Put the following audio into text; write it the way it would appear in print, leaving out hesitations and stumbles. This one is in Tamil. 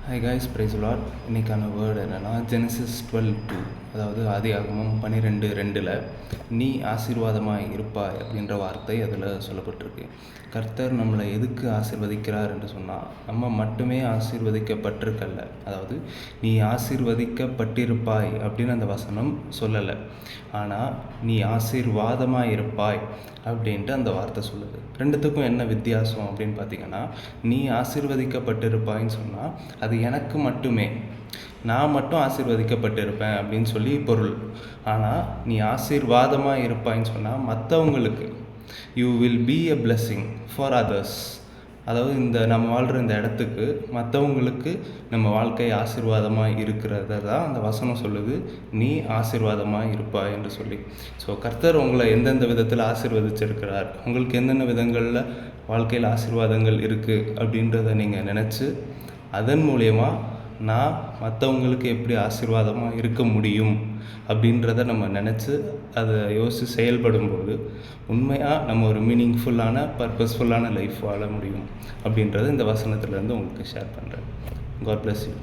High guys, praise Lord. இன்றைக்கான வேர்டு என்னென்னா ஜெனசிஸ் 12:2, அதாவது ஆதியாகமம் 12:2 நீ ஆசீர்வாதமாய் இருப்பாய் அப்படின்ற வார்த்தை அதில் சொல்லப்பட்டிருக்கு. கர்த்தர் நம்மளை எதுக்கு ஆசீர்வதிக்கிறார் என்று சொன்னால், நம்ம மட்டுமே ஆசீர்வதிக்கப்பட்டிருக்கல்ல, அதாவது நீ ஆசீர்வதிக்கப்பட்டிருப்பாய் அப்படின்னு அந்த வசனம் சொல்லலை, ஆனால் நீ ஆசீர்வாதமாக இருப்பாய் அப்படின்ட்டு அந்த வார்த்தை சொல்லுது. ரெண்டுத்துக்கும் என்ன வித்தியாசம் அப்படின்னு பார்த்தீங்கன்னா, நீ ஆசீர்வதிக்கப்பட்டிருப்பாயின்னு சொன்னால் அது எனக்கு மட்டுமே, நான் மட்டும் ஆசீர்வதிக்கப்பட்டிருப்பேன் அப்படின்னு சொல்லி பொருள். ஆனால் நீ ஆசீர்வாதமாக இருப்பாயின்னு சொன்னால் மற்றவங்களுக்கு you will be a blessing for others. அதாவது நம்ம வாழ்கிற இந்த இடத்துக்கு மற்றவங்களுக்கு நம்ம வாழ்க்கை ஆசீர்வாதமாக இருக்கிறத தான் அந்த வசனம் சொல்லுது, நீ ஆசீர்வாதமாக இருப்பாய் என்று சொல்லி. ஸோ கர்த்தர் உங்களை எந்தெந்த விதத்தில் ஆசீர்வதிச்சிருக்கிறார், உங்களுக்கு என்னென்ன விதங்களில் வாழ்க்கையில் ஆசீர்வாதங்கள் இருக்குது அப்படின்றத நீங்கள் நினச்சி அதன் மூலயமா நான் மற்றவங்களுக்கு எப்படி ஆசீர்வாதமாக இருக்க முடியும் அப்படின்றத நம்ம நினச்சி அதை யோசித்து செயல்படும்போது உண்மையாக நம்ம ஒரு மீனிங்ஃபுல்லான பர்பஸ்ஃபுல்லான லைஃப் வாழ முடியும் அப்படின்றத இந்த வசனத்துலேருந்து உங்களுக்கு ஷேர் பண்ணுறேன். God bless you.